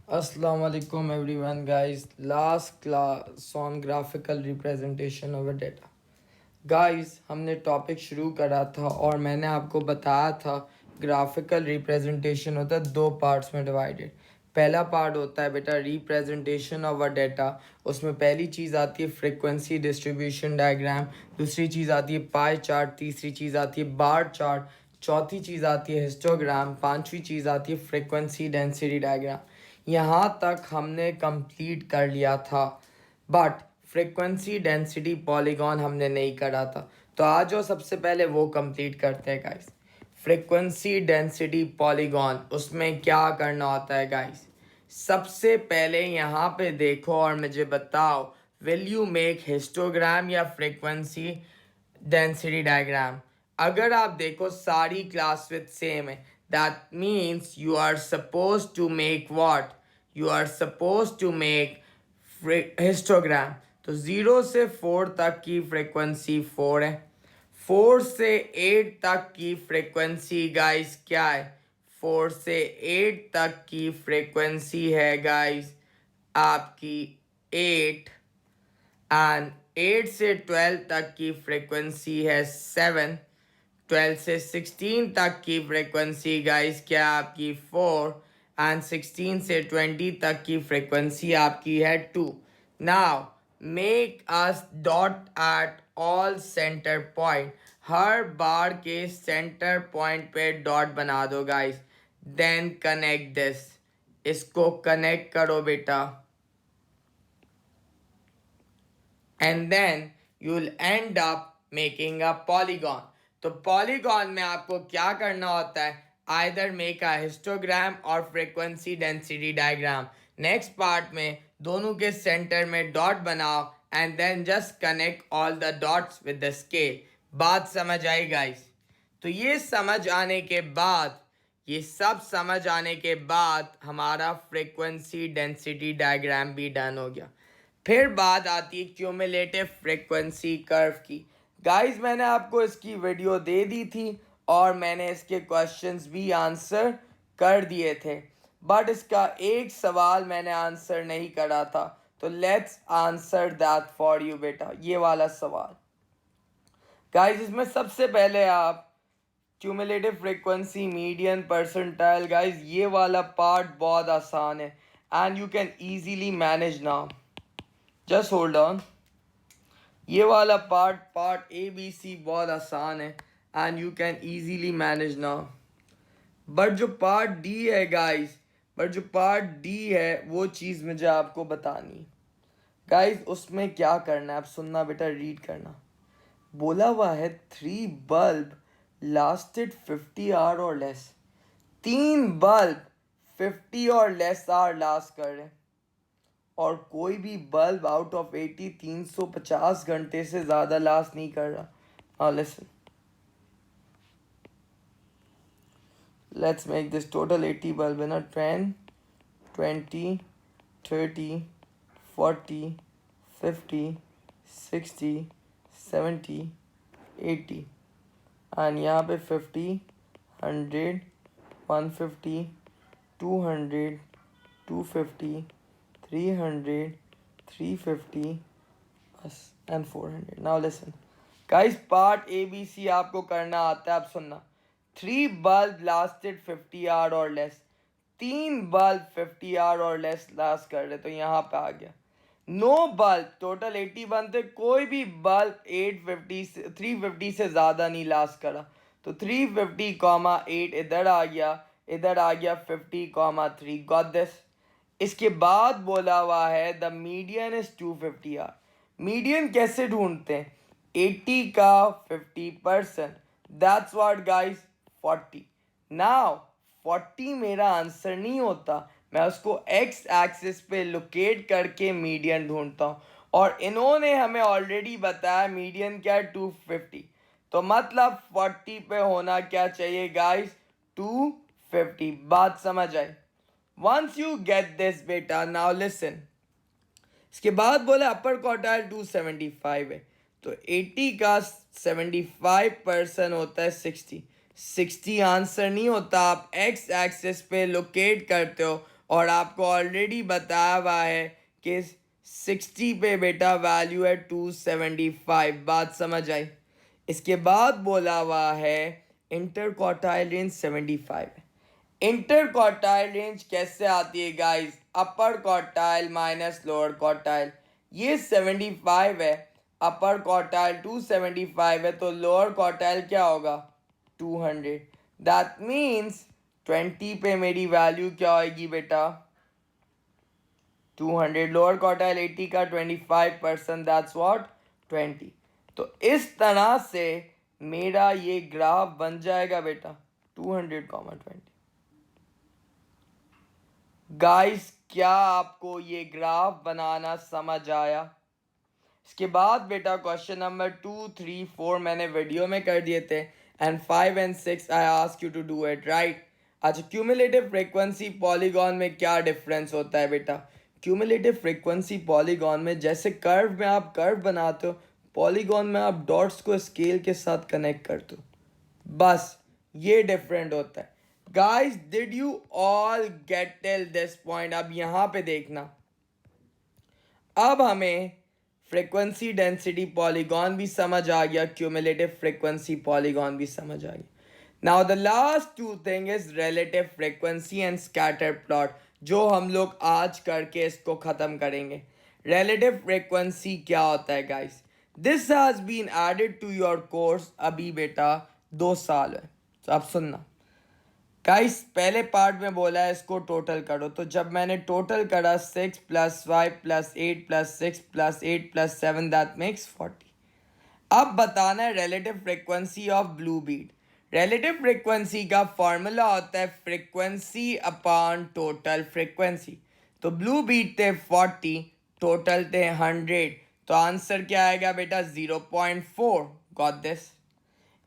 Assalamu alaikum everyone guys. Last class on graphical representation of a data. Guys हमने topic शुरू करा था और मैंने आपको बताया था ग्राफिकल रिप्रेजेंटेशन होता है दो पार्ट्स में डिवाइडेड। पहला पार्ट होता है बेटा रिप्रेजेंटेशन ऑफ अ डेटा। उसमें पहली चीज़ आती है फ्रीक्वेंसी डिस्ट्रीब्यूशन डायग्राम, दूसरी चीज़ आती है पाई चार्ट, तीसरी चीज़ आती है बार चार्ट, चौथी चीज़ आती है हिस्टोग्राम, पांचवी चीज़ आती है फ्रीक्वेंसी डेंसिटी डायग्राम। यहाँ तक हमने कंप्लीट कर लिया था, बट फ्रीक्वेंसी डेंसिटी पॉलीगॉन हमने नहीं करा था। तो आज जो सबसे पहले वो कंप्लीट करते हैं गाइस। फ्रीक्वेंसी डेंसिटी पॉलीगॉन, उसमें क्या करना होता है गाइस। सबसे पहले यहाँ पे देखो और मुझे बताओ, विल यू मेक हिस्टोग्राम या फ्रीक्वेंसी डेंसिटी डायग्राम। अगर आप देखो सारी क्लास विद सेम है, that means you are suppose to make what, you are suppose to make histogram. तो 0 से 4 तक की फ्रीक्वेंसी 4 है, 4 से 8 तक की फ्रीक्वेंसी गाइस क्या है, 4 से 8 तक की फ्रीक्वेंसी है गाइस आपकी 8, एंड 8 से 12 तक की फ्रीक्वेंसी है 7, 12 से 16 तक की फ्रीक्वेंसी गाइस क्या आपकी 4, एंड 16 से 20 तक की फ्रीक्वेंसी आपकी है 2। Now make us dot at all centre point, हर बार के सेंटर पॉइंट पे डॉट बना दो गाइस। देन कनेक्ट दिस, इसको कनेक्ट करो बेटा, and then you'll end up making a polygon. तो पॉलीगॉन में आपको क्या करना होता है, आइदर मेक अ हिस्टोग्राम और frequency density diagram. Next part में दोनों के सेंटर में डॉट बनाओ and then just connect all the dots with the scale. बात समझ आई गाइस। तो ये समझ आने के बाद, ये सब समझ आने के बाद हमारा फ्रीक्वेंसी डेंसिटी डायग्राम भी डन हो गया। फिर बात आती है क्यूमुलेटिव फ्रीक्वेंसी कर्व की। गाइस मैंने आपको इसकी वीडियो दे दी थी और मैंने इसके क्वेश्चंस भी आंसर कर दिए थे, बट इसका एक सवाल मैंने आंसर नहीं करा था। तो let's answer that for you बेटा, ये वाला सवाल। गाइस इसमें सबसे पहले आप cumulative frequency median percentile, guys ये वाला पार्ट बहुत आसान है and you can easily manage now. Just hold on, ये वाला पार्ट ए बी सी बहुत आसान है and you can easily manage now. But जो पार्ट डी है गाइस, बट जो पार्ट डी है वो चीज़ मुझे आपको बतानी गाइस। उसमें क्या करना है आप सुनना बेटा, रीड करना। बोला हुआ है 3 bulb lasted 50 hour or less. 3 bulb 50 और लेस आवर लास्ट कर रहे हैं, और कोई भी बल्ब आउट ऑफ 80 350 घंटे से ज़्यादा लास्ट नहीं कर रहा। Listen, let's make this total 80 bulb है ना, 10 20 30 40 50 60 70 80, एंड यहाँ पे 50 100 150 200 250 300 350 and 400। Now listen guys, part A B C आपको करना आता है, आप सुनना। 3 bulb lasted 50 hour or less, 3 bulb 50 hour or less last कर रहे, तो यहाँ पे आ गया। नो बल्ब, टोटल 80 बनते, कोई भी बल्ब 850 से 350 से ज़्यादा नहीं लास्ट करा, तो 350, 8 इधर आ गया, इधर आ गया 50, 3। Got this. इसके बाद बोला हुआ है द मीडियन इज 250 आर। मीडियन कैसे ढूंढते हैं, 80 का 50%, दैट्स व्हाट गाइस 40। नाउ 40 मेरा आंसर नहीं होता, मैं उसको एक्स एक्सिस पे लोकेट करके मीडियन ढूंढता हूँ, और इन्होंने हमें ऑलरेडी बताया मीडियन क्या है 250, तो मतलब 40 पे होना क्या चाहिए गाइस 250। बात समझ आई। Once you get this बेटा, now listen। इसके बाद बोले अपर क्वार्टाइल 275 है, तो 80 का 75% होता है 60। 60 आंसर नहीं होता। आप एक्स एक्सिस पे लोकेट करते हो और आपको ऑलरेडी बताया हुआ है कि 60 पे बेटा वैल्यू है 275। बात समझ आई। इसके बाद बोला हुआ है इंटर क्वार्टाइल रेंज 75 है। इंटर क्वार्टाइल रेंज कैसे आती है गाइस? अपर क्वार्टाइल माइनस लोअर क्वार्टाइल। ये 75 है, अपर क्वार्टाइल 275 है, तो लोअर क्वार्टाइल क्या होगा? 200। दैट मीन्स 20 पे मेरी वैल्यू क्या होगी बेटा? 200। लोअर क्वार्टाइल 80 का 25%, दैट्स व्हाट? 20। तो इस तरह से मेरा ये ग्राफ बन जाएगा बेटा 200, 20। गाइस क्या आपको ये ग्राफ बनाना समझ आया? इसके बाद बेटा क्वेश्चन नंबर 2, 3, 4 मैंने वीडियो में कर दिए थे and 5 and 6 I ask you to do it right. अच्छा, क्यूमुलेटिव फ्रीक्वेंसी पॉलीगॉन में क्या डिफरेंस होता है बेटा? क्यूमुलेटिव फ्रीक्वेंसी पॉलीगॉन में जैसे कर्व में आप कर्व बनाते हो, पॉलीगॉन में आप डॉट्स को स्केल के साथ कनेक्ट करते हो। बस ये डिफरेंट होता है। Guys did you all get till this point? अब यहां पे देखना, अब हमें फ्रीक्वेंसी डेंसिटी पॉलीगॉन भी समझ आ गया, क्यूमुलेटिव फ्रीक्वेंसी पॉलीगॉन भी समझ आ गया। Now the last two thing is relative frequency and scatter plot, जो हम लोग आज करके इसको खत्म करेंगे। रिलेटिव फ्रीक्वेंसी क्या होता है guys? This has been added to your course अभी बेटा 2 साल है। तो अब सुनना गाइस, पहले पार्ट में बोला है इसको टोटल करो, तो जब मैंने टोटल करा 6 + 5 + 8 + 6 + 8 + 7 दैट मेक्स 40। अब बताना है relative frequency of blue beat. Relative frequency का फॉर्मूला होता है फ्रीक्वेंसी अपॉन टोटल फ्रीक्वेंसी। तो ब्लू बीट थे 40, टोटल थे 100, तो आंसर क्या आएगा बेटा? 0.4। Got this?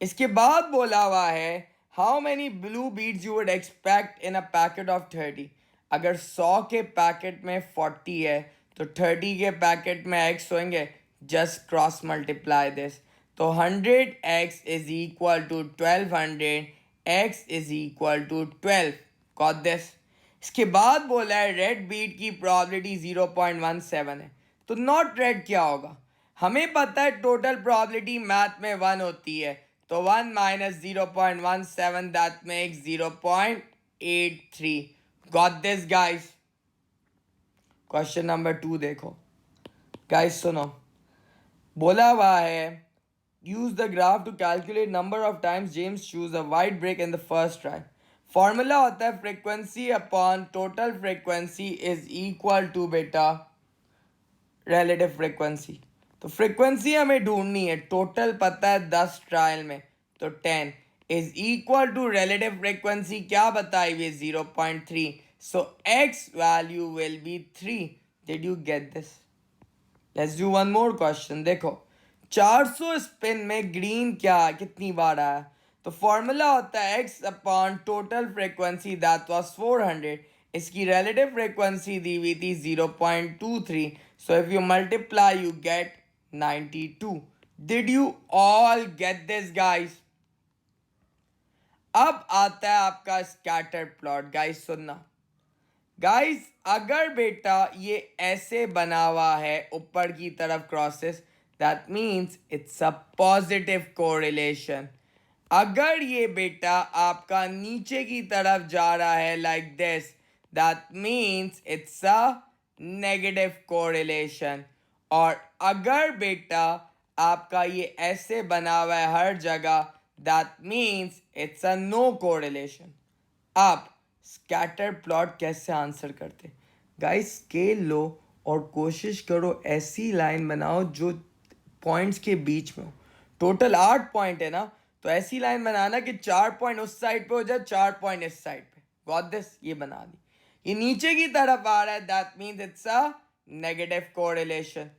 इसके बाद बोला हुआ है how many blue beads you would expect in a packet of 30। अगर 100 के पैकेट में 40 है तो 30 के पैकेट में x होंगे। जस्ट क्रॉस मल्टीप्लाई दिस, तो 100x is equal to 1200, x is equal to 12। Got this? इसके बाद बोला है रेड बीट की प्रोबेबिलिटी 0.17 है, तो नॉट रेड क्या होगा? हमें पता है टोटल प्रोबेबिलिटी मैथ में 1 होती है, तो 1 - 0.17 that makes 0.83। Got this guys? Question number 2 देखो गाइस, सुनो। बोला हुआ है use the graph to calculate number of times James choose a wide break in the first try. Formula होता है frequency upon total frequency is equal to बेटा relative frequency. तो frequency हमें ढूंढनी है, टोटल पता है 10 ट्रायल में, तो 10 is equal to relative frequency क्या बताई हुई? 0.3। So x value will be 3। Did you get this? Let's do one more question. देखो 400 स्पिन में ग्रीन क्या कितनी बार आया? तो फॉर्मूला होता है x upon total frequency that was 400। इसकी रिलेटिव फ्रीक्वेंसी दी हुई थी 0.23। So if you multiply you get 92। Did you all get this guys? अब आता है आपका स्कैटर प्लॉट। गाइस सुनना, गाइस अगर बेटा ये ऐसे बना हुआ है ऊपर की तरफ crosses, that means it's a positive correlation. अगर ये बेटा आपका नीचे की तरफ जा रहा है like this, that means it's a negative correlation. और अगर बेटा आपका ये ऐसे बना हुआ है हर जगह, that means it's a no correlation. आप स्कैटर प्लॉट कैसे आंसर करते? गाइस स्केल लो और कोशिश करो ऐसी लाइन बनाओ जो पॉइंट्स के बीच में हो। टोटल 8 पॉइंट है ना, तो ऐसी लाइन बनाना कि 4 पॉइंट उस साइड पे हो जाए, 4 पॉइंट इस साइड पे। Got this? ये बना दी। ये नीचे की तरफ आ रहा है, that means it's a negative correlation.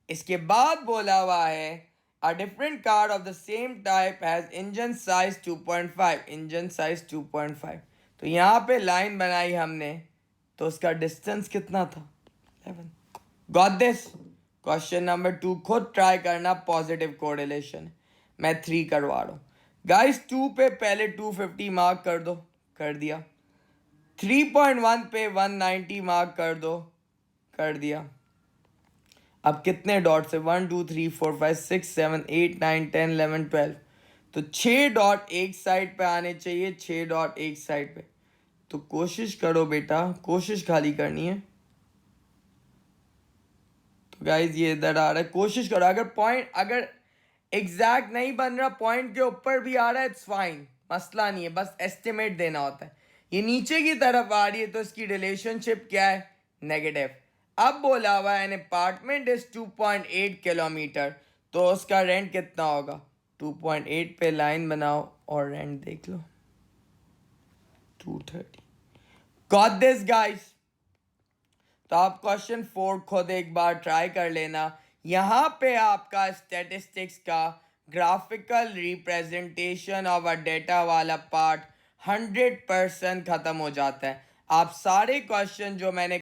इसके बाद बोला हुआ है a different car of the same type has engine size 2.5, engine size 2.5। तो यहाँ पे लाइन बनाई हमने, तो उसका डिस्टेंस कितना था? 11। Got this? क्वेश्चन नंबर 2 खुद ट्राई करना, पॉजिटिव कोरिलेशन। मैं 3 करवा रहा हूँ गाइस। 2 पे पहले 250 मार्क कर दो, कर दिया। 3.1 पे 190 मार्क कर दो, कर दिया। अब कितने डॉट से 1 2 3 4 5 6 7 8 9 10 11 12, तो 6 डॉट एक साइड पे आने चाहिए, 6 डॉट एक साइड पे। तो कोशिश करो बेटा, कोशिश खाली करनी है। तो गाइज ये इधर आ रहा है, कोशिश करो। अगर पॉइंट अगर एग्जैक्ट नहीं बन रहा, पॉइंट के ऊपर भी आ रहा है, इट्स फाइन, मसला नहीं है, बस एस्टिमेट देना होता है। ये नीचे की तरफ आ रही है तो इसकी रिलेशनशिप क्या है, नेगेटिव। अब बोला हुआ है एन अपार्टमेंट इज 2.8 किलोमीटर, तो उसका रेंट कितना होगा। 2.8 पे लाइन बनाओ और रेंट देख लो, 230। Got this guys. तो आप क्वेश्चन 4 खुद एक बार ट्राई कर लेना। यहाँ पे आपका स्टैटिस्टिक्स का graphical representation of a data वाला पार्ट 100% ख़त्म हो जाता है। आप सारे क्वेश्चन जो मैंने